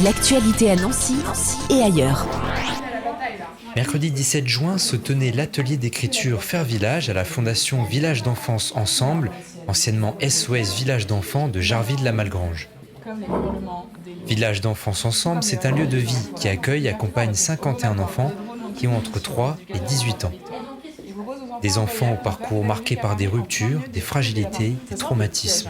L'actualité à Nancy et ailleurs. Mercredi 17 juin se tenait l'atelier d'écriture Faire Village à la Fondation Village d'Enfance Ensemble, anciennement SOS Village d'Enfants de Jarville-la-Malgrange. Village d'Enfance Ensemble, c'est un lieu de vie qui accueille et accompagne 51 enfants qui ont entre 3 et 18 ans. Des enfants au parcours marqué par des ruptures, des fragilités, des traumatismes.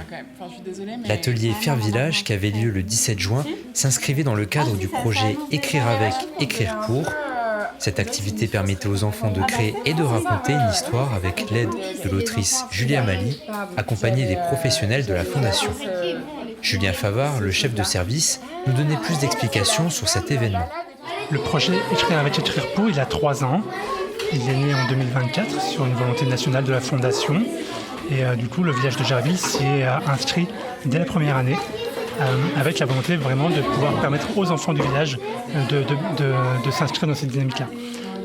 L'atelier Faire Village, qui avait lieu le 17 juin, s'inscrivait dans le cadre du projet Écrire avec, écrire pour. Cette activité permettait aux enfants de créer et de raconter une histoire avec l'aide de l'autrice Julia Mali, accompagnée des professionnels de la Fondation. Julien Favard, le chef de service, nous donnait plus d'explications sur cet événement. Le projet Écrire avec, écrire pour, il a 3 ans. Il est né en 2024 sur une volonté nationale de la Fondation. Et du coup, le village de Jarville s'y est inscrit dès la première année, avec la volonté vraiment de pouvoir permettre aux enfants du village de s'inscrire dans cette dynamique-là.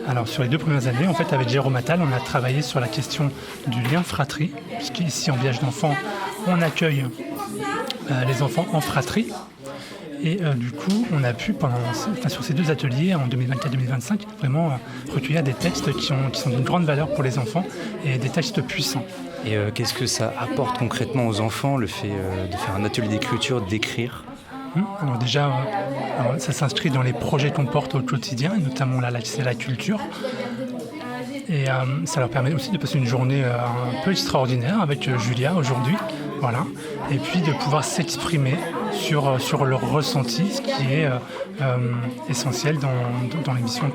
Alors sur les 2 premières années, en fait, avec Jérôme Attal, on a travaillé sur la question du lien fratrie, puisqu'ici en village d'enfants, on accueille les enfants en fratrie. Et du coup, on a pu, sur ces 2 ateliers, en 2024-2025, vraiment recueillir des textes qui sont d'une grande valeur pour les enfants et des textes puissants. Et qu'est-ce que ça apporte concrètement aux enfants, le fait de faire un atelier d'écriture, d'écrire ? Alors déjà, ça s'inscrit dans les projets qu'on porte au quotidien, notamment là, c'est la culture. Et ça leur permet aussi de passer une journée un peu extraordinaire avec Julia aujourd'hui. Voilà. Et puis de pouvoir s'exprimer sur leur ressenti, ce qui est essentiel dans l'émission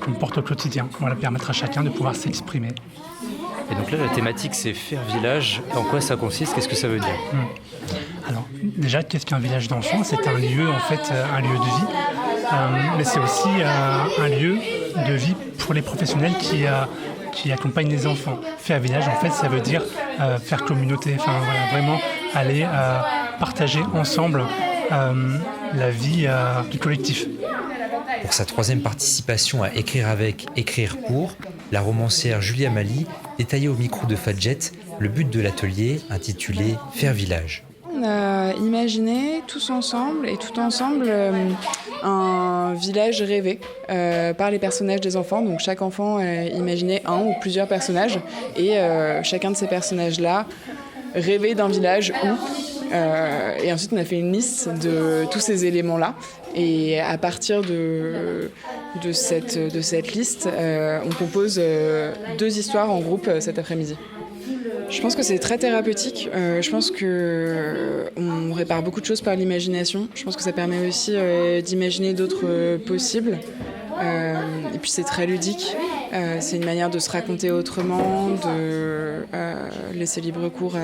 qu'on porte au quotidien. Voilà, permettre à chacun de pouvoir s'exprimer. Et donc là, la thématique, c'est Faire Village. En quoi ça consiste ? Qu'est-ce que ça veut dire ? Alors, déjà, qu'est-ce qu'un village d'enfants ? C'est un lieu, en fait, un lieu de vie. Mais c'est aussi un lieu de vie pour les professionnels qui accompagnent les enfants. Faire village, en fait, ça veut dire faire communauté. Enfin, voilà, vraiment aller partager ensemble la vie du collectif. Pour sa 3e participation à Écrire avec, écrire pour, la romancière Julia Mali détaillait au micro de Fadjet le but de l'atelier intitulé Faire Village. On a imaginé tous ensemble et tout ensemble un village rêvé par les personnages des enfants. Donc chaque enfant imaginait un ou plusieurs personnages et chacun de ces personnages-là rêvait d'un village où. Et ensuite on a fait une liste de tous ces éléments-là. Et à partir de cette liste, on compose 2 histoires en groupe cet après-midi. Je pense que c'est très thérapeutique. Je pense qu'on répare beaucoup de choses par l'imagination. Je pense que ça permet aussi d'imaginer d'autres possibles. Et puis c'est très ludique. C'est une manière de se raconter autrement, de laisser libre cours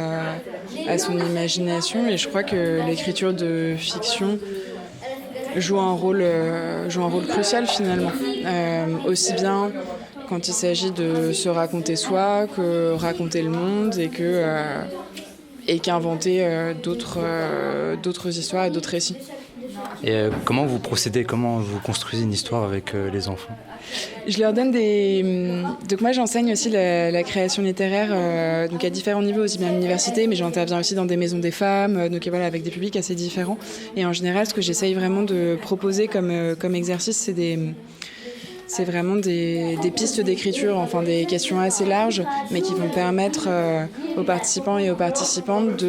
à son imagination. Et je crois que l'écriture de fiction joue un rôle crucial finalement. Aussi bien quand il s'agit de se raconter soi, que raconter le monde et qu'inventer d'autres histoires et d'autres récits. Et comment vous procédez, comment vous construisez une histoire avec les enfants ? Je leur donne Donc moi j'enseigne aussi la création littéraire donc à différents niveaux, aussi bien à l'université, mais j'interviens aussi dans des maisons des femmes, donc voilà, avec des publics assez différents. Et en général, ce que j'essaye vraiment de proposer comme exercice, c'est vraiment des pistes d'écriture, enfin des questions assez larges, mais qui vont permettre aux participants et aux participantes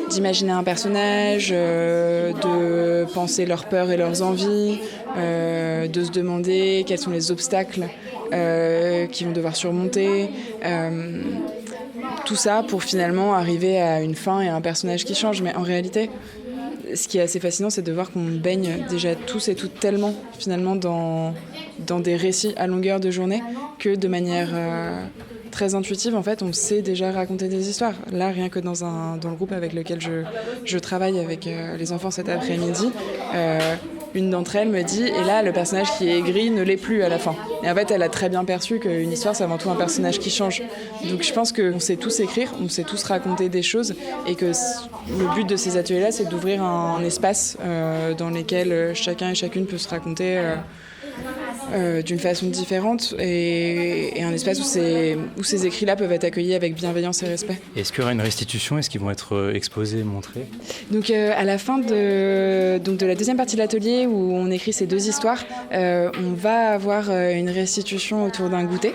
d'imaginer un personnage, de penser leurs peurs et leurs envies, de se demander quels sont les obstacles qu'ils vont devoir surmonter. Tout ça pour finalement arriver à une fin et à un personnage qui change. Mais en réalité, ce qui est assez fascinant, c'est de voir qu'on baigne déjà tous et toutes tellement finalement dans des récits à longueur de journée que de manière très intuitive, en fait, on sait déjà raconter des histoires. Là, rien que dans le groupe avec lequel je travaille avec les enfants cet après-midi, une d'entre elles me dit « Et là, le personnage qui est aigri ne l'est plus à la fin. » Et en fait, elle a très bien perçu qu'une histoire, c'est avant tout un personnage qui change. Donc je pense qu'on sait tous écrire, on sait tous raconter des choses et que le but de ces ateliers-là, c'est d'ouvrir un espace dans lequel chacun et chacune peut se raconter d'une façon différente et un espace où ces écrits-là peuvent être accueillis avec bienveillance et respect. Est-ce qu'il y aura une restitution? Est-ce qu'ils vont être exposés, montrés? Donc à la fin de la deuxième partie de l'atelier où on écrit ces 2 histoires, on va avoir une restitution autour d'un goûter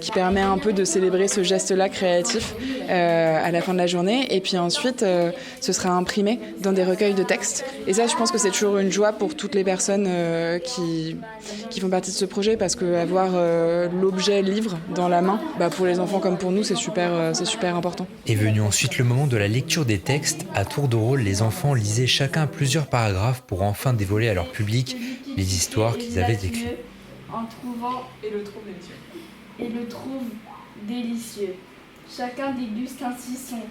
qui permet un peu de célébrer ce geste-là créatif à la fin de la journée. Et puis ensuite, ce sera imprimé dans des recueils de textes. Et ça, je pense que c'est toujours une joie pour toutes les personnes qui font partie de ce projet, parce qu'avoir l'objet livre dans la main, pour les enfants comme pour nous, c'est super important. Est venu ensuite le moment de la lecture des textes. À tour de rôle, les enfants lisaient chacun plusieurs paragraphes pour enfin dévoiler à leur public les histoires qu'ils avaient écrites. En trouvant et le trouve délicieux. Chacun déguste ainsi son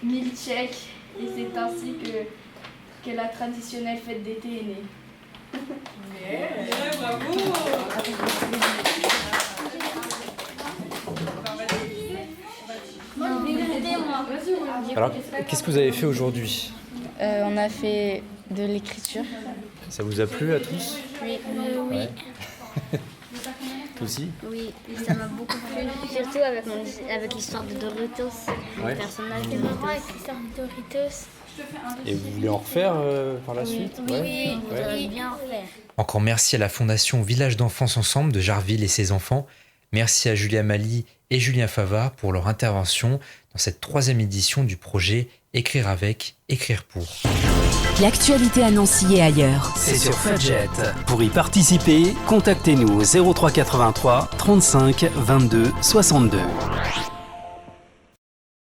milkshake, et c'est ainsi que la traditionnelle fête d'été est née. Bravo. Alors, qu'est-ce que vous avez fait aujourd'hui? On a fait de l'écriture. Ça vous a plu à tous? Oui. Ouais. Toi aussi? Oui, ça m'a beaucoup plu. Surtout avec l'histoire de Doritos, Ouais. le personnage de C'est marrant avec Doritos. l'histoire de Doritos. Et vous voulez en refaire par la suite? Oui, Ouais. on voudrait bien en faire. Encore merci à la Fondation Village d'Enfance Ensemble de Jarville et ses enfants. Merci à Julia Mali et Julien Favard pour leur intervention dans cette 3e édition du projet Écrire avec, écrire pour. L'actualité à Nancy et ailleurs. C'est sur Fudget. Pour y participer, contactez-nous au 03 83 35 22 62.